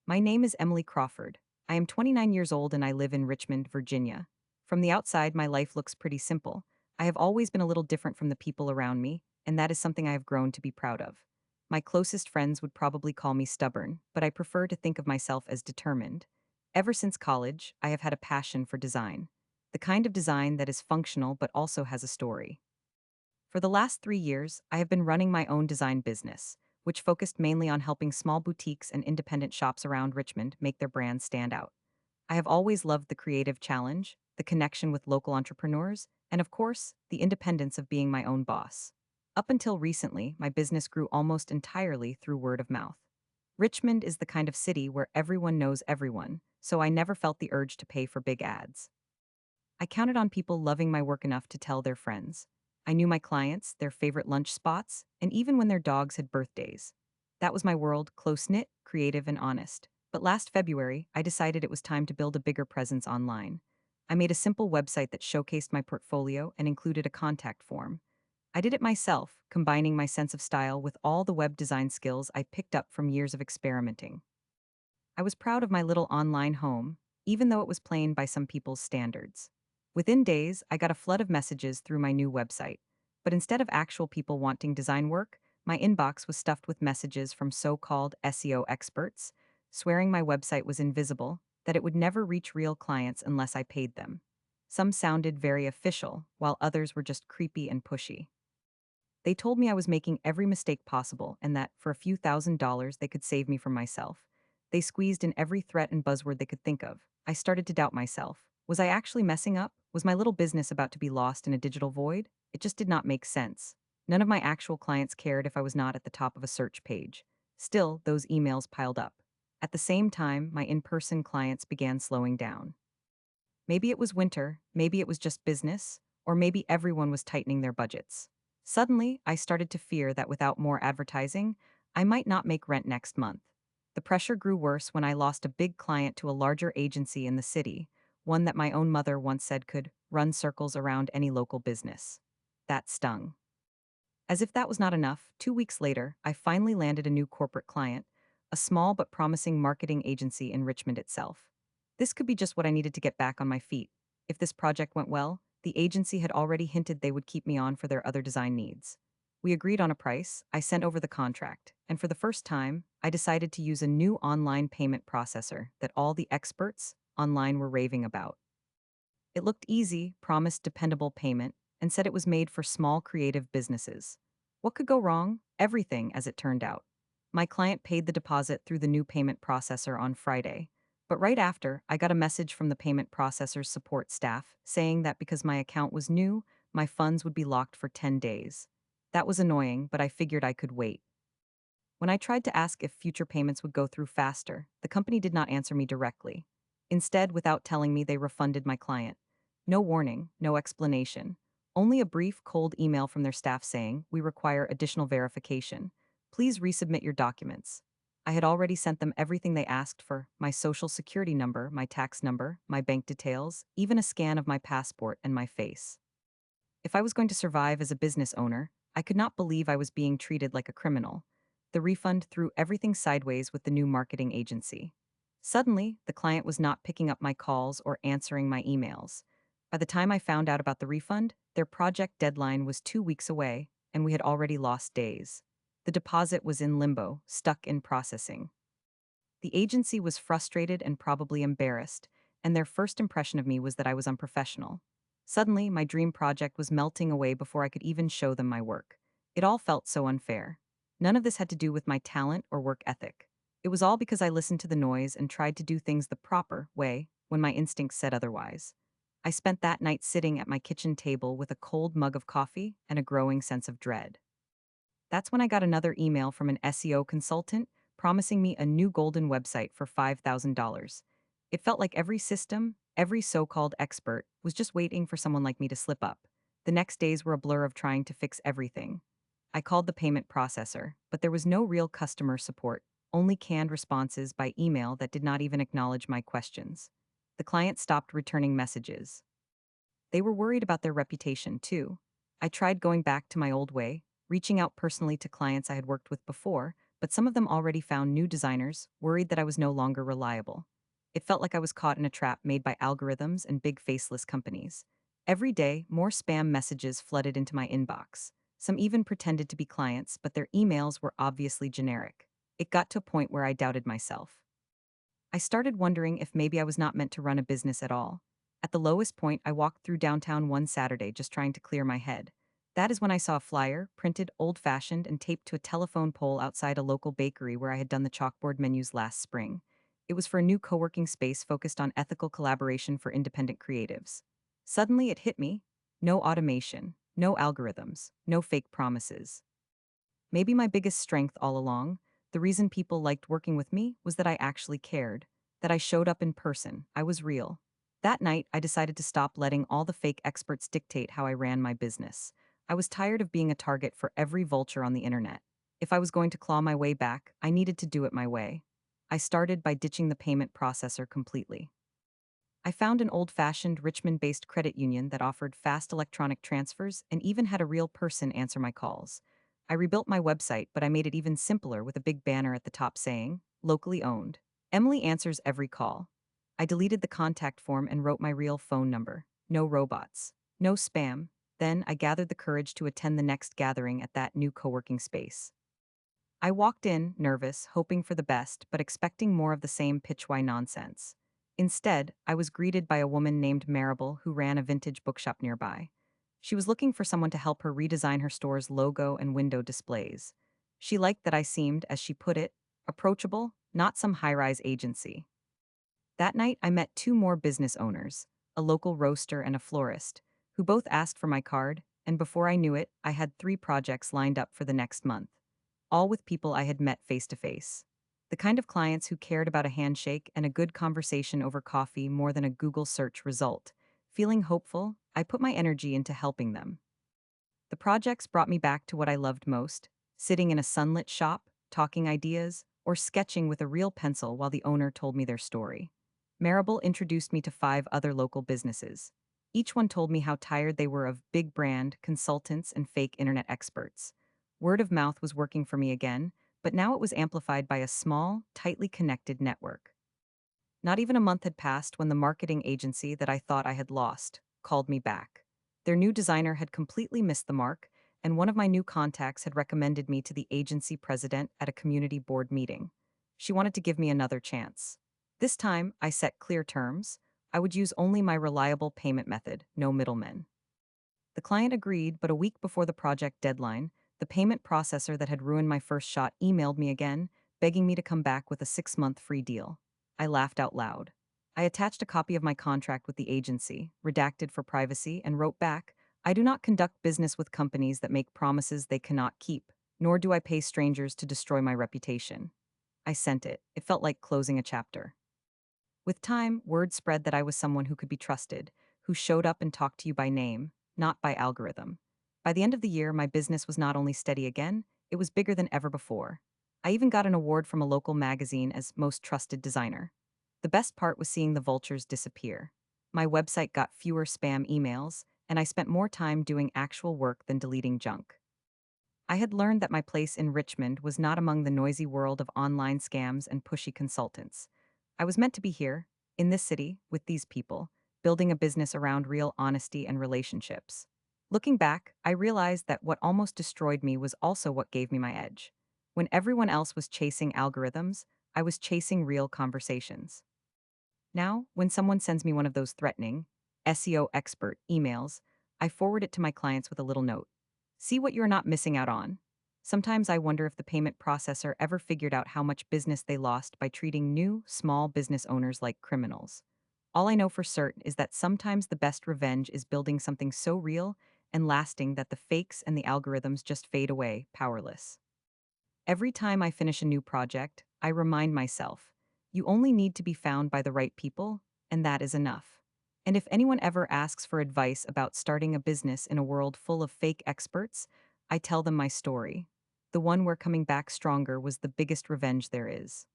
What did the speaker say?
My name is Emily Crawford. I am 29 years old and I live in Richmond, Virginia. From the outside, my life looks pretty simple. I have always been a little different from the people around me, and that is something I have grown to be proud of. My closest friends would probably call me stubborn, but I prefer to think of myself as determined. Ever since college, I have had a passion for design. The kind of design that is functional but also has a story. For the last 3 years, I have been running my own design business, which focused mainly on helping small boutiques and independent shops around Richmond make their brands stand out. I have always loved the creative challenge, the connection with local entrepreneurs, and of course, the independence of being my own boss. Up until recently, my business grew almost entirely through word of mouth. Richmond is the kind of city where everyone knows everyone, so I never felt the urge to pay for big ads. I counted on people loving my work enough to tell their friends. I knew my clients, their favorite lunch spots, and even when their dogs had birthdays. That was my world, close knit, creative, and honest. But last February, I decided it was time to build a bigger presence online. I made a simple website that showcased my portfolio and included a contact form. I did it myself, combining my sense of style with all the web design skills I picked up from years of experimenting. I was proud of my little online home, even though it was plain by some people's standards. Within days, I got a flood of messages through my new website. But instead of actual people wanting design work, my inbox was stuffed with messages from so called SEO experts, swearing my website was invisible, that it would never reach real clients unless I paid them. Some sounded very official, while others were just creepy and pushy. They told me I was making every mistake possible and that, for a few $1,000s, they could save me from myself. They squeezed in every threat and buzzword they could think of. I started to doubt myself. Was I actually messing up? Was my little business about to be lost in a digital void? It just did not make sense. None of my actual clients cared if I was not at the top of a search page. Still, those emails piled up. At the same time, my in person clients began slowing down. Maybe it was winter, maybe it was just business, or maybe everyone was tightening their budgets. Suddenly, I started to fear that without more advertising, I might not make rent next month. The pressure grew worse when I lost a big client to a larger agency in the city, one that my own mother once said could run circles around any local business. That stung. As if that was not enough, 2 weeks later, I finally landed a new corporate client, a small but promising marketing agency in Richmond itself. This could be just what I needed to get back on my feet. If this project went well, the agency had already hinted they would keep me on for their other design needs. We agreed on a price, I sent over the contract, and for the first time, I decided to use a new online payment processor that all the experts online were raving about. It looked easy, promised dependable payment, and said it was made for small creative businesses. What could go wrong? Everything, as it turned out. My client paid the deposit through the new payment processor on Friday. But right after, I got a message from the payment processor's support staff saying that because my account was new, my funds would be locked for 10 days. That was annoying, but I figured I could wait. When I tried to ask if future payments would go through faster, the company did not answer me directly. Instead, without telling me, they refunded my client. No warning, no explanation. Only a brief, cold email from their staff saying, "We require additional verification. Please resubmit your documents." I had already sent them everything they asked for: my social security number, my tax number, my bank details, even a scan of my passport and my face. If I was going to survive as a business owner, I could not believe I was being treated like a criminal. The refund threw everything sideways with the new marketing agency. Suddenly, the client was not picking up my calls or answering my emails. By the time I found out about the refund, their project deadline was 2 weeks away, and we had already lost days. The deposit was in limbo, stuck in processing. The agency was frustrated and probably embarrassed, and their first impression of me was that I was unprofessional. Suddenly, my dream project was melting away before I could even show them my work. It all felt so unfair. None of this had to do with my talent or work ethic. It was all because I listened to the noise and tried to do things the proper way when my instincts said otherwise. I spent that night sitting at my kitchen table with a cold mug of coffee and a growing sense of dread. That's when I got another email from an SEO consultant promising me a new golden website for $5,000. It felt like every system, every so called expert, was just waiting for someone like me to slip up. The next days were a blur of trying to fix everything. I called the payment processor, but there was no real customer support, only canned responses by email that did not even acknowledge my questions. The client stopped returning messages. They were worried about their reputation, too. I tried going back to my old way, reaching out personally to clients I had worked with before, but some of them already found new designers, worried that I was no longer reliable. It felt like I was caught in a trap made by algorithms and big faceless companies. Every day, more spam messages flooded into my inbox. Some even pretended to be clients, but their emails were obviously generic. It got to a point where I doubted myself. I started wondering if maybe I was not meant to run a business at all. At the lowest point, I walked through downtown one Saturday just trying to clear my head. That is when I saw a flyer, printed old fashioned and taped to a telephone pole outside a local bakery where I had done the chalkboard menus last spring. It was for a new co working space focused on ethical collaboration for independent creatives. Suddenly it hit me: no automation, no algorithms, no fake promises. Maybe my biggest strength all along, the reason people liked working with me, was that I actually cared, that I showed up in person, I was real. That night, I decided to stop letting all the fake experts dictate how I ran my business. I was tired of being a target for every vulture on the internet. If I was going to claw my way back, I needed to do it my way. I started by ditching the payment processor completely. I found an old fashioned Richmond based credit union that offered fast electronic transfers and even had a real person answer my calls. I rebuilt my website, but I made it even simpler with a big banner at the top saying, locally owned. Emily answers every call. I deleted the contact form and wrote my real phone number. No robots. No spam. Then I gathered the courage to attend the next gathering at that new co working space. I walked in, nervous, hoping for the best, but expecting more of the same pitch-why nonsense. Instead, I was greeted by a woman named Maribel who ran a vintage bookshop nearby. She was looking for someone to help her redesign her store's logo and window displays. She liked that I seemed, as she put it, approachable, not some high-rise agency. That night, I met two more business owners, a local roaster and a florist, who both asked for my card, and before I knew it, I had 3 projects lined up for the next month, all with people I had met face to face. The kind of clients who cared about a handshake and a good conversation over coffee more than a Google search result. Feeling hopeful, I put my energy into helping them. The projects brought me back to what I loved most: sitting in a sunlit shop, talking ideas, or sketching with a real pencil while the owner told me their story. Maribel introduced me to 5 other local businesses. Each one told me how tired they were of big brand, consultants, and fake internet experts. Word of mouth was working for me again, but now it was amplified by a small, tightly connected network. Not even a month had passed when the marketing agency that I thought I had lost called me back. Their new designer had completely missed the mark, and one of my new contacts had recommended me to the agency president at a community board meeting. She wanted to give me another chance. This time, I set clear terms. I would use only my reliable payment method, no middlemen. The client agreed, but a week before the project deadline, the payment processor that had ruined my first shot emailed me again, begging me to come back with a 6-month free deal. I laughed out loud. I attached a copy of my contract with the agency, redacted for privacy, and wrote back, I do not conduct business with companies that make promises they cannot keep, nor do I pay strangers to destroy my reputation. I sent it. It felt like closing a chapter. With time, word spread that I was someone who could be trusted, who showed up and talked to you by name, not by algorithm. By the end of the year, my business was not only steady again, it was bigger than ever before. I even got an award from a local magazine as most trusted designer. The best part was seeing the vultures disappear. My website got fewer spam emails, and I spent more time doing actual work than deleting junk. I had learned that my place in Richmond was not among the noisy world of online scams and pushy consultants. I was meant to be here, in this city, with these people, building a business around real honesty and relationships. Looking back, I realized that what almost destroyed me was also what gave me my edge. When everyone else was chasing algorithms, I was chasing real conversations. Now, when someone sends me one of those threatening, SEO expert emails, I forward it to my clients with a little note. See what you're not missing out on. Sometimes I wonder if the payment processor ever figured out how much business they lost by treating new, small business owners like criminals. All I know for certain is that sometimes the best revenge is building something so real and lasting that the fakes and the algorithms just fade away, powerless. Every time I finish a new project, I remind myself, you only need to be found by the right people, and that is enough. And if anyone ever asks for advice about starting a business in a world full of fake experts, I tell them my story. The one where coming back stronger was the biggest revenge there is.